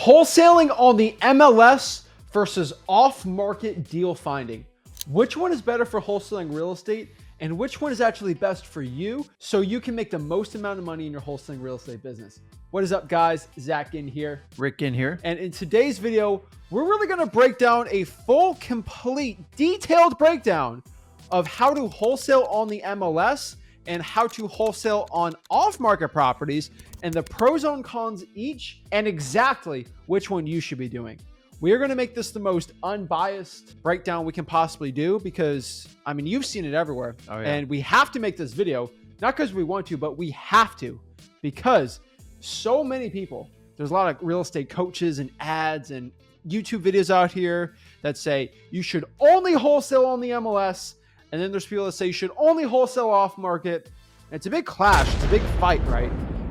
Wholesaling on the MLS versus off-market deal finding. Which one is better for wholesaling real estate, and which one is actually best for you so you can make the most amount of money in your wholesaling real estate business? What is up, guys? Zach in here. Rick in here. And in today's video, we're really going to break down a full, complete, detailed breakdown of how to wholesale on the MLS and how to wholesale on off-market properties and the pros and cons each and exactly which one you should be doing. We are going to make this the most unbiased breakdown we can possibly do because, I mean, you've seen it everywhere. Oh, yeah. And we have to make this video, not because we want to, but we have to, because so many people, there's a lot of real estate coaches and ads and YouTube videos out here that say you should only wholesale on the MLS. And then there's people that say you should only wholesale off market. And it's a big clash. It's a big fight, right?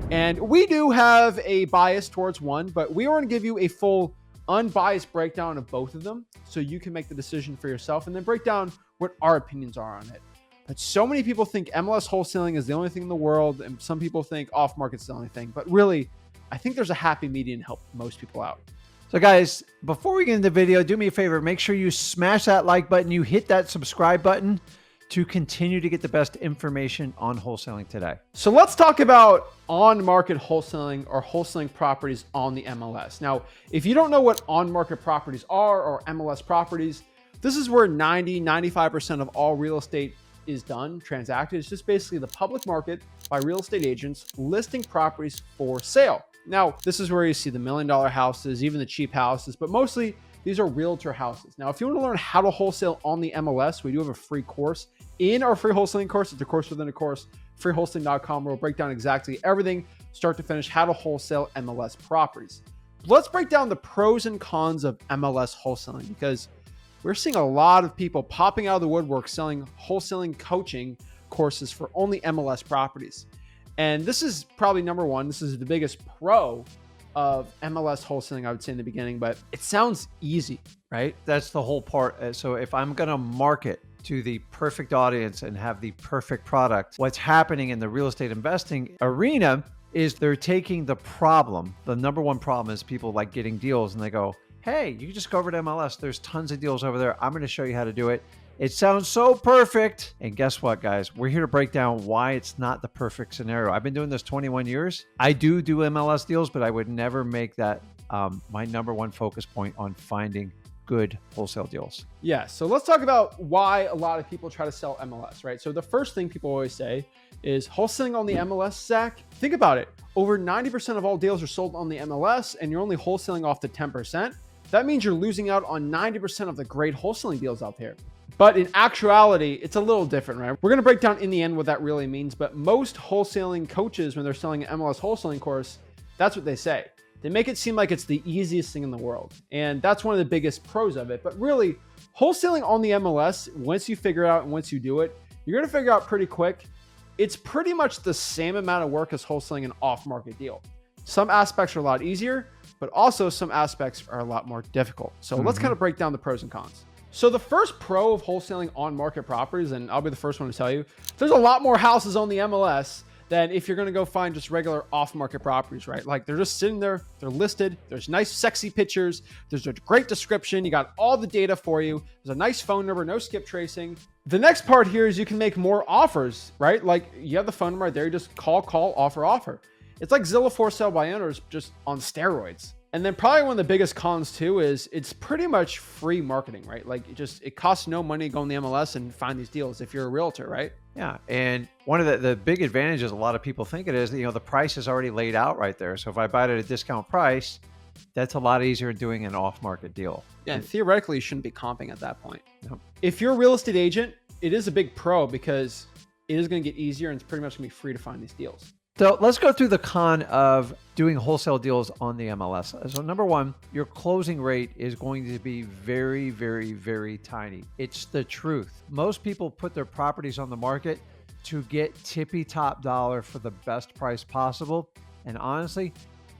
And we do have a bias towards one, but we are going to give you a full unbiased breakdown of both of them so you can make the decision for yourself and then break down what our opinions are on it. But so many people think MLS wholesaling is the only thing in the world, and some people think off market's the only thing. But really, I think there's a happy median to help most people out. So guys, before we get into the video, do me a favor, make sure you smash that like button, you hit that subscribe button to continue to get the best information on wholesaling today. So let's talk about on-market wholesaling or wholesaling properties on the MLS. Now, if you don't know what on-market properties are or MLS properties, this is where 95% of all real estate is done, transacted. It's just basically the public market by real estate agents listing properties for sale. Now, this is where you see the $1 million houses, even the cheap houses, but mostly these are realtor houses. Now, if you want to learn how to wholesale on the MLS, we do have a free course in our free wholesaling course. It's a course within a course, freewholesaling.com, where we'll break down exactly everything, start to finish, how to wholesale MLS properties. Let's break down the pros and cons of MLS wholesaling because we're seeing a lot of people popping out of the woodwork selling wholesaling coaching courses for only MLS properties. And this is probably number one. This is the biggest pro of MLS wholesaling, I would say in the beginning, but it sounds easy, right? That's the whole part. So if I'm going to market to the perfect audience and have the perfect product, what's happening in the real estate investing arena is they're taking the problem. The number one problem is people like getting deals and they go, hey, you can just go over to MLS. There's tons of deals over there. I'm going to show you how to do it. It sounds so perfect. And guess what, guys? We're here to break down why it's not the perfect scenario. I've been doing this 21 years. I do MLS deals, but I would never make that my number one focus point on finding good wholesale deals. Yeah, so let's talk about why a lot of people try to sell MLS, right? So the first thing people always say is wholesaling on the MLS, Zach. Think about it. Over 90% of all deals are sold on the MLS and you're only wholesaling off the 10%. That means you're losing out on 90% of the great wholesaling deals out there. But in actuality, it's a little different, right? We're going to break down in the end what that really means. But most wholesaling coaches, when they're selling an MLS wholesaling course, that's what they say. They make it seem like it's the easiest thing in the world. And that's one of the biggest pros of it. But really, wholesaling on the MLS, once you figure it out and once you do it, you're going to figure out pretty quick. It's pretty much the same amount of work as wholesaling an off-market deal. Some aspects are a lot easier, but also some aspects are a lot more difficult. So let's kind of break down the pros and cons. So the first pro of wholesaling on market properties, and I'll be the first one to tell you, there's a lot more houses on the MLS than if you're going to go find just regular off-market properties, right? Like they're just sitting there, they're listed, there's nice sexy pictures, there's a great description, you got all the data for you, there's a nice phone number, no skip tracing. The next part here is you can make more offers, right? Like you have the phone number right there, you just call, offer. It's like Zillow for sale by owners, just on steroids. And then probably one of the biggest cons too is it's pretty much free marketing, right? Like it costs no money to go on the MLS and find these deals if you're a realtor, right? Yeah. And one of the big advantages a lot of people think it is, the price is already laid out right there. So if I buy it at a discount price, that's a lot easier than doing an off-market deal. Yeah, and theoretically, you shouldn't be comping at that point. Nope. If you're a real estate agent, it is a big pro because it is going to get easier and it's pretty much going to be free to find these deals. So let's go through the con of doing wholesale deals on the MLS. So number one, your closing rate is going to be very, very, very tiny. It's the truth. Most people put their properties on the market to get tippy top dollar for the best price possible. And honestly,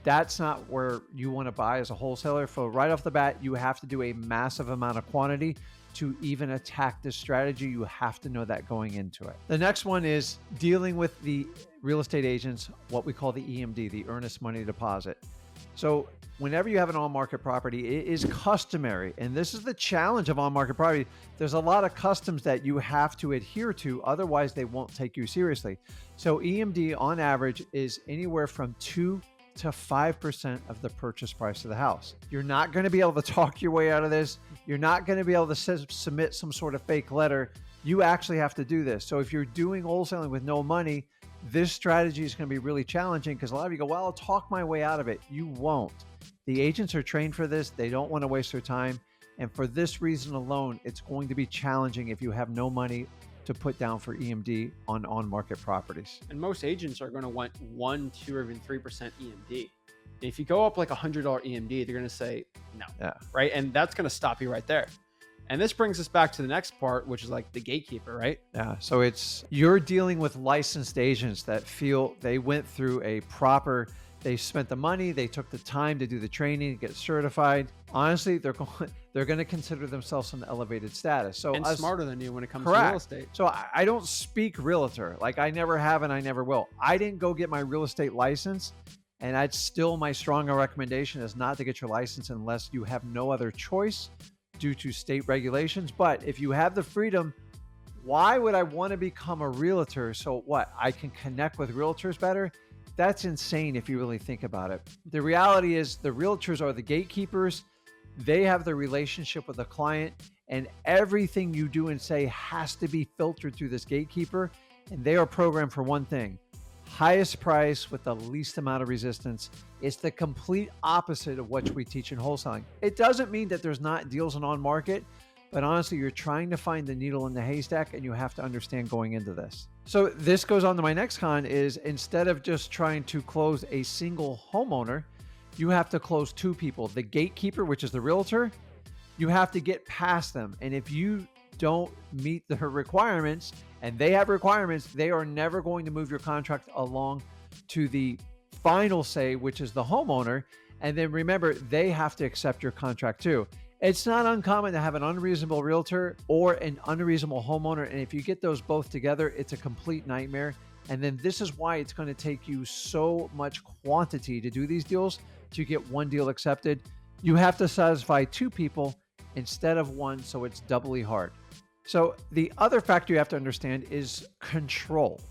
that's not where you want to buy as a wholesaler. So right off the bat, you have to do a massive amount of quantity to even attack this strategy. You have to know that going into it. The next one is dealing with the real estate agents, what we call the EMD, the earnest money deposit. So whenever you have an on-market property, it is customary, and this is the challenge of on-market property. There's a lot of customs that you have to adhere to, otherwise they won't take you seriously. So EMD on average is anywhere from 2 to 5% of the purchase price of the house. You're not going to be able to talk your way out of this. You're not going to be able to submit some sort of fake letter. You actually have to do this. So if you're doing wholesaling with no money, this strategy is going to be really challenging, because a lot of you go, well, I'll talk my way out of it. You won't. The agents are trained for this. They don't want to waste their time. And for this reason alone, it's going to be challenging if you have no money to put down for EMD on on-market properties. And most agents are going to want 1, 2, or even 3% EMD. If you go up like $100 EMD, they're going to say no, right? And that's going to stop you right there. And this brings us back to the next part, which is like the gatekeeper, right? Yeah. So you're dealing with licensed agents that feel they went through they spent the money, they took the time to do the training, get certified. Honestly, they're going to consider themselves an elevated status. So and smarter than you when it comes to correct. real estate. So I don't speak realtor. Like, I never have and I never will. I didn't go get my real estate license, and that's still my stronger recommendation is not to get your license unless you have no other choice due to state regulations. But if you have the freedom, why would I want to become a realtor? So what? I can connect with realtors better? That's insane if you really think about it. The reality is the realtors are the gatekeepers. They have the relationship with the client, and everything you do and say has to be filtered through this gatekeeper. And they are programmed for one thing: highest price with the least amount of resistance. It's the complete opposite of what we teach in wholesaling. It doesn't mean that there's not deals on market, but honestly, you're trying to find the needle in the haystack, and you have to understand going into this. So this goes on to my next con is, instead of just trying to close a single homeowner, you have to close 2 people. The gatekeeper, which is the realtor, you have to get past them. And if you don't meet the requirements, and they have requirements, they are never going to move your contract along to the final say, which is the homeowner. And then remember, they have to accept your contract too. It's not uncommon to have an unreasonable realtor or an unreasonable homeowner. And if you get those both together, it's a complete nightmare. And then this is why it's going to take you so much quantity to do these deals to get one deal accepted. You have to satisfy 2 people instead of 1, so it's doubly hard. So the other factor you have to understand is control.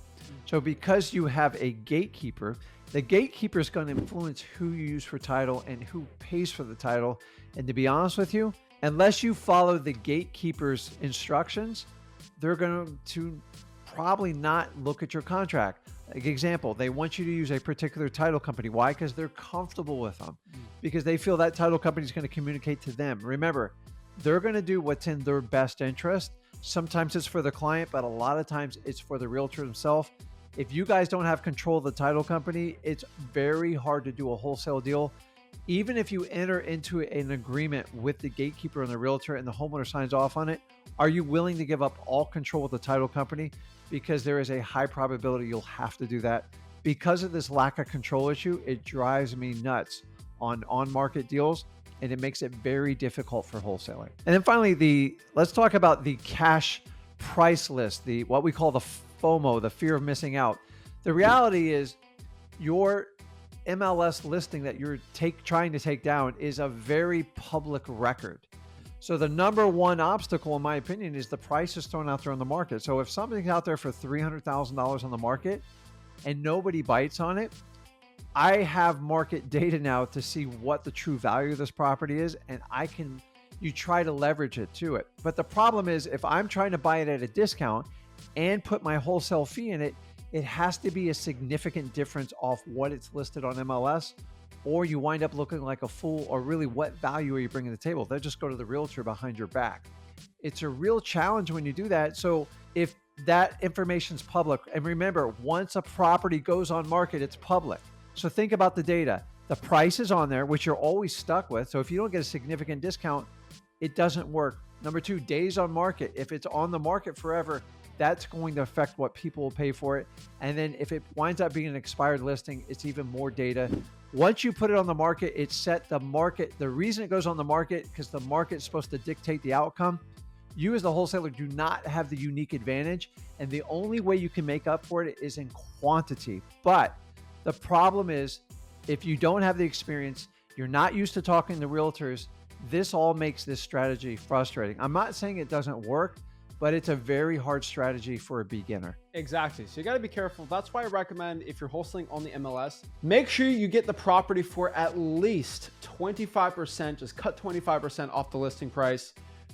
So because you have a gatekeeper, the gatekeeper is going to influence who you use for title and who pays for the title. And to be honest with you, unless you follow the gatekeeper's instructions, they're going to probably not look at your contract. Like example, they want you to use a particular title company. Why? Because they're comfortable with them, because they feel that title company is going to communicate to them. Remember, they're going to do what's in their best interest. Sometimes it's for the client, but a lot of times it's for the realtor himself. If you guys don't have control of the title company, it's very hard to do a wholesale deal. Even if you enter into an agreement with the gatekeeper and the realtor and the homeowner signs off on it, are you willing to give up all control of the title company? Because there is a high probability you'll have to do that. Because of this lack of control issue, it drives me nuts on market deals, and it makes it very difficult for wholesaling. And then finally, let's talk about the cash price list, what we call the FOMO, the fear of missing out. The reality is your MLS listing that you're trying to take down is a very public record. So the number one obstacle, in my opinion, is the price is thrown out there on the market. So if something's out there for $300,000 on the market and nobody bites on it, I have market data now to see what the true value of this property is, and you try to leverage it to it. But the problem is, if I'm trying to buy it at a discount and put my wholesale fee in it, it has to be a significant difference off what it's listed on MLS, or you wind up looking like a fool. Or really, what value are you bringing to the table? They'll just go to the realtor behind your back. It's a real challenge when you do that. So if that information's public, and remember, once a property goes on market, it's public. So think about the data. The price is on there, which you're always stuck with. So if you don't get a significant discount, it doesn't work. Number 2, days on market. If it's on the market forever, that's going to affect what people will pay for it. And then if it winds up being an expired listing, it's even more data. Once you put it on the market, it's set the market. The reason it goes on the market, because the market's supposed to dictate the outcome. You as the wholesaler do not have the unique advantage. And the only way you can make up for it is in quantity. But the problem is, if you don't have the experience, You're not used to talking to realtors. This all makes this strategy frustrating. I'm not saying it doesn't work, but it's a very hard strategy for a beginner. Exactly. So you got to be careful. That's why I recommend, if you're wholesaling on the MLS, make sure you get the property for at least 25%. Just cut 25% off the listing price.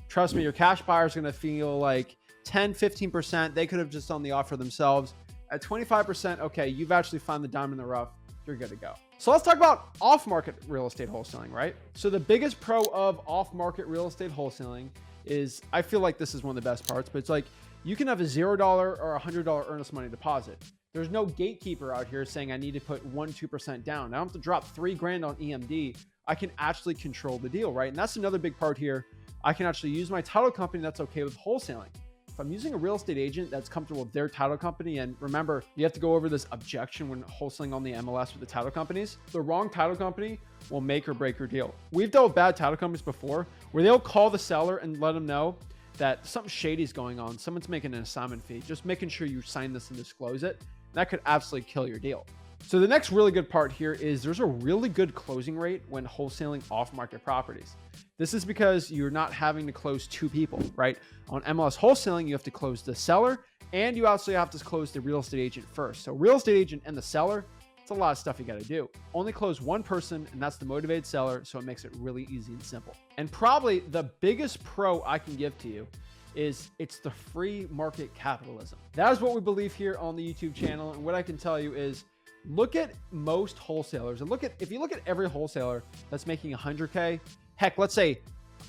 Trust me, your cash buyer is going to feel like 10, 15%. They could have just done the offer themselves. At 25%, okay, you've actually found the diamond in the rough. You're good to go. So let's talk about off-market real estate wholesaling, right? So the biggest pro of off-market real estate wholesaling is, I feel like this is one of the best parts, but it's like you can have a $0 or $100 earnest money deposit. There's no gatekeeper out here saying I need to put 1-2% down. I don't have to drop $3,000 on EMD. I can actually control the deal, right? And that's another big part here. I can actually use my title company that's okay with wholesaling. If I'm using a real estate agent that's comfortable with their title company, and remember, you have to go over this objection when wholesaling on the MLS with the title companies. The wrong title company will make or break your deal. We've dealt with bad title companies before where they'll call the seller and let them know that something shady is going on. Someone's making an assignment fee. Just making sure you sign this and disclose it. That could absolutely kill your deal. So the next really good part here is there's a really good closing rate when wholesaling off-market properties. This is because you're not having to close two people, right? On MLS wholesaling, you have to close the seller and you also have to close the real estate agent first. So real estate agent and the seller, it's a lot of stuff you got to do. Only close one person, and that's the motivated seller. So it makes it really easy and simple. And probably the biggest pro I can give to you is it's the free market capitalism. That is what we believe here on the YouTube channel. And what I can tell you is look at most wholesalers and if you look at every wholesaler that's making 100K, heck, let's say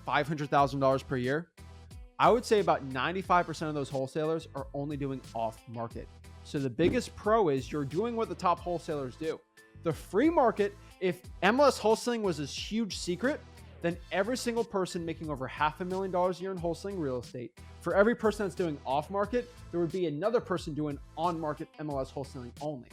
$500,000 per year, I would say about 95% of those wholesalers are only doing off market. So the biggest pro is you're doing what the top wholesalers do. The free market, if MLS wholesaling was this huge secret, then every single person making over $500,000 a year in wholesaling real estate, for every person that's doing off market, there would be another person doing on market MLS wholesaling only.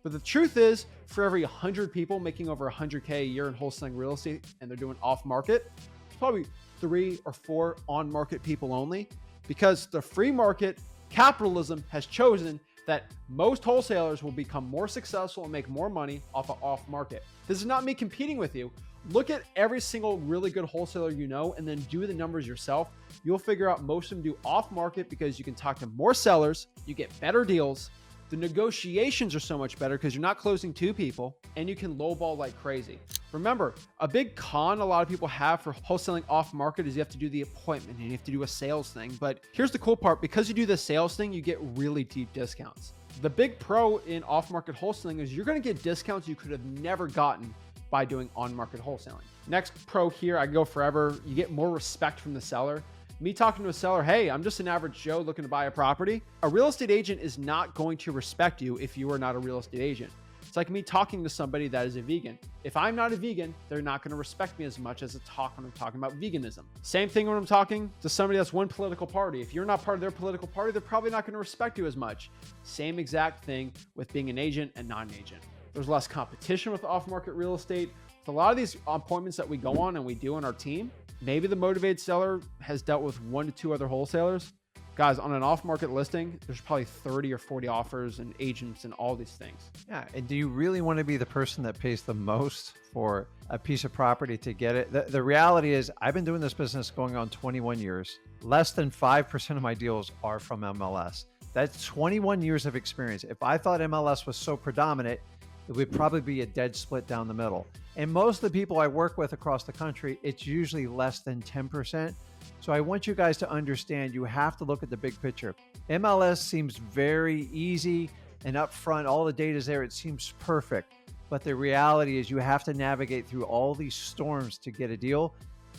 But the truth is, for every 100 people making over 100K a year in wholesaling real estate and they're doing off market, there's probably 3 or 4 on market people only, because the free market capitalism has chosen that most wholesalers will become more successful and make more money off of off market. This is not me competing with you. Look at every single really good wholesaler you know and then do the numbers yourself. You'll figure out most of them do off market because you can talk to more sellers, you get better deals. The negotiations are so much better because you're not closing two people and you can lowball like crazy. Remember, a big con a lot of people have for wholesaling off market is you have to do the appointment and you have to do a sales thing. But here's the cool part. Because you do the sales thing, you get really deep discounts. The big pro in off market wholesaling is you're going to get discounts you could have never gotten by doing on market wholesaling. Next pro here, I can go forever. You get more respect from the seller. Me talking to a seller, hey, I'm just an average Joe looking to buy a property. A real estate agent is not going to respect you if you are not a real estate agent. It's like me talking to somebody that is a vegan. If I'm not a vegan, they're not going to respect me as much as when I'm talking about veganism. Same thing when I'm talking to somebody that's one political party. If you're not part of their political party, they're probably not going to respect you as much. Same exact thing with being an agent and not an agent. There's less competition with off-market real estate. With a lot of these appointments that we go on and we do on our team, maybe the motivated seller has dealt with 1 to 2 other wholesalers. Guys, on an off-market listing, there's probably 30 or 40 offers and agents and all these things. Yeah, and do you really want to be the person that pays the most for a piece of property to get it? The reality is, I've been doing this business going on 21 years. Less than 5% of my deals are from MLS. That's 21 years of experience. If I thought MLS was so predominant, it would probably be a dead split down the middle. And most of the people I work with across the country, it's usually less than 10%. So I want you guys to understand you have to look at the big picture. MLS seems very easy and upfront. All the data is there. It seems perfect. But the reality is you have to navigate through all these storms to get a deal.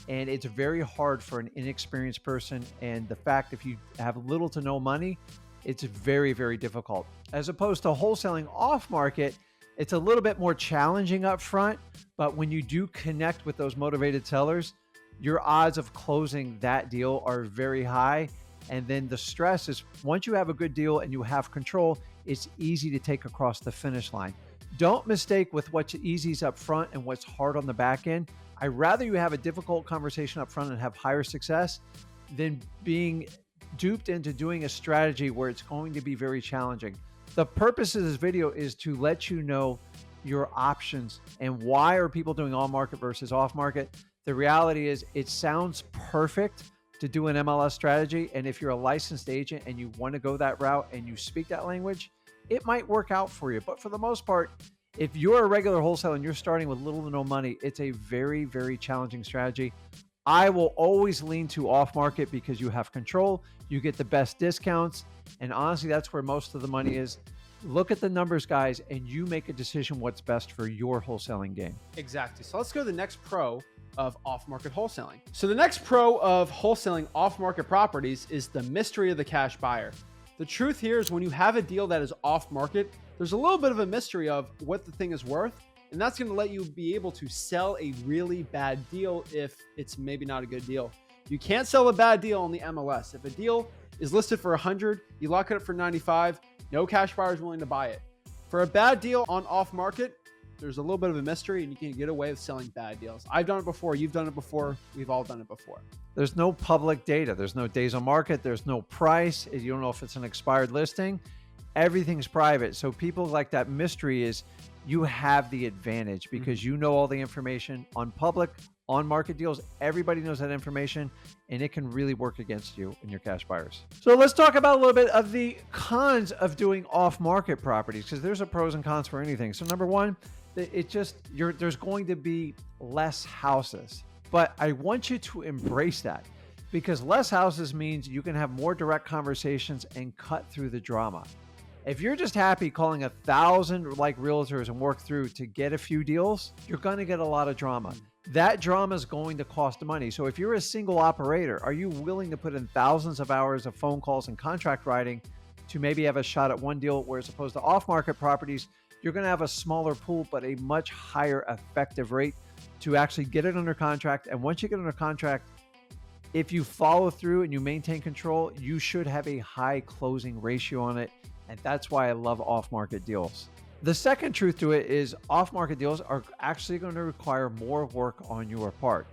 And it's very hard for an inexperienced person. And the fact if you have little to no money, it's very, very difficult. As opposed to wholesaling off market, it's a little bit more challenging up front, but when you do connect with those motivated sellers, your odds of closing that deal are very high. And then the stress is once you have a good deal and you have control, it's easy to take across the finish line. Don't mistake with what's easy up front and what's hard on the back end. I'd rather you have a difficult conversation up front and have higher success than being duped into doing a strategy where it's going to be very challenging. The purpose of this video is to let you know your options and why are people doing on market versus off market. The reality is it sounds perfect to do an MLS strategy. And if you're a licensed agent and you want to go that route and you speak that language, it might work out for you. But for the most part, if you're a regular wholesaler and you're starting with little to no money, it's a very, very challenging strategy. I will always lean to off market because you have control, you get the best discounts. And honestly, that's where most of the money is. Look at the numbers, guys, and you make a decision what's best for your wholesaling game. Exactly. So let's go to the next pro of off-market wholesaling. So the next pro of wholesaling off-market properties is the mystery of the cash buyer. The truth here is when you have a deal that is off-market, there's a little bit of a mystery of what the thing is worth, and that's going to let you be able to sell a really bad deal if it's maybe not a good deal. You can't sell a bad deal on the MLS. If a deal is listed for 100, you lock it up for 95, no cash buyer is willing to buy it. For a bad deal on off-market, there's a little bit of a mystery and you can get away with selling bad deals. I've done it before. You've done it before. We've all done it before. There's no public data. There's no days on market. There's no price. You don't know if it's an expired listing. Everything's private. So people like that mystery is you have the advantage because you know all the information on public, on market deals. Everybody knows that information and it can really work against you and your cash buyers. So let's talk about a little bit of the cons of doing off market properties because there's a pros and cons for anything. So number one, there's going to be less houses, but I want you to embrace that because less houses means you can have more direct conversations and cut through the drama. If you're just happy calling 1,000 like realtors and work through to get a few deals, you're going to get a lot of drama. That drama is going to cost money. So if you're a single operator, are you willing to put in thousands of hours of phone calls and contract writing to maybe have a shot at one deal, whereas opposed to off-market properties, you're going to have a smaller pool, but a much higher effective rate to actually get it under contract. And once you get under contract, if you follow through and you maintain control, you should have a high closing ratio on it. And that's why I love off-market deals. The second truth to it is off-market deals are actually going to require more work on your part.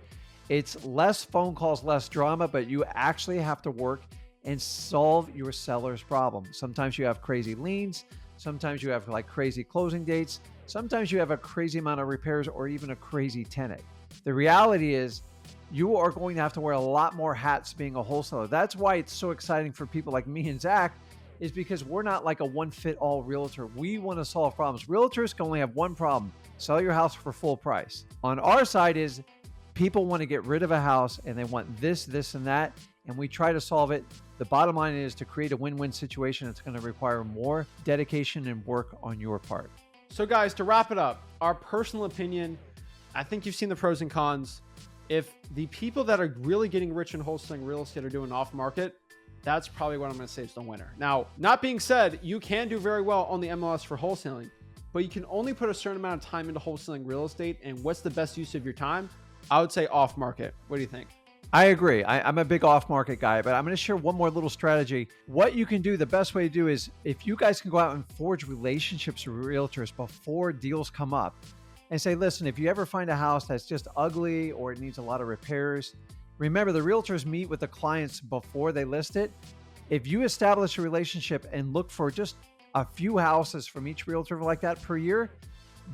It's less phone calls, less drama, but you actually have to work and solve your seller's problem. Sometimes you have crazy liens. Sometimes you have like crazy closing dates. Sometimes you have a crazy amount of repairs or even a crazy tenant. The reality is you are going to have to wear a lot more hats being a wholesaler. That's why it's so exciting for people like me and Zach is because we're not like a one-fit-all realtor. We want to solve problems. Realtors can only have one problem: sell your house for full price. On our side is people want to get rid of a house and they want this, this, and that, and we try to solve it. The bottom line is to create a win-win situation. It's going to require more dedication and work on your part. So guys, to wrap it up, our personal opinion, I think you've seen the pros and cons. If the people that are really getting rich in wholesaling real estate are doing off market, that's probably what I'm going to say is the winner. Now, not being said, you can do very well on the MLS for wholesaling, but you can only put a certain amount of time into wholesaling real estate. And what's the best use of your time? I would say off market. What do you think? I agree. I'm a big off-market guy, but I'm going to share one more little strategy. What you can do, the best way to do is if you guys can go out and forge relationships with realtors before deals come up and say, listen, if you ever find a house that's just ugly or it needs a lot of repairs, remember the realtors meet with the clients before they list it. If you establish a relationship and look for just a few houses from each realtor like that per year,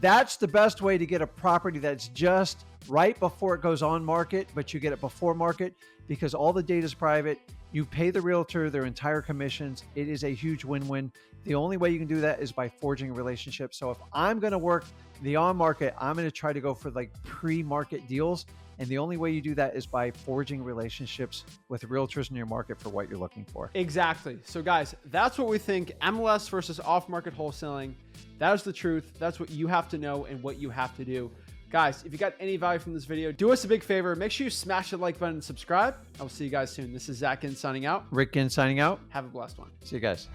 that's the best way to get a property that's just right before it goes on market, but you get it before market because all the data is private. You pay the realtor their entire commissions. It is a huge win-win. The only way you can do that is by forging a relationship. So if I'm going to work the on market, I'm going to try to go for like pre-market deals. And the only way you do that is by forging relationships with realtors in your market for what you're looking for. Exactly. So guys, that's what we think. MLS versus off-market wholesaling. That is the truth. That's what you have to know and what you have to do. Guys, if you got any value from this video, do us a big favor. Make sure you smash the like button and subscribe. I will see you guys soon. This is Zach Ginn signing out. Rick Ginn signing out. Have a blessed one. See you guys.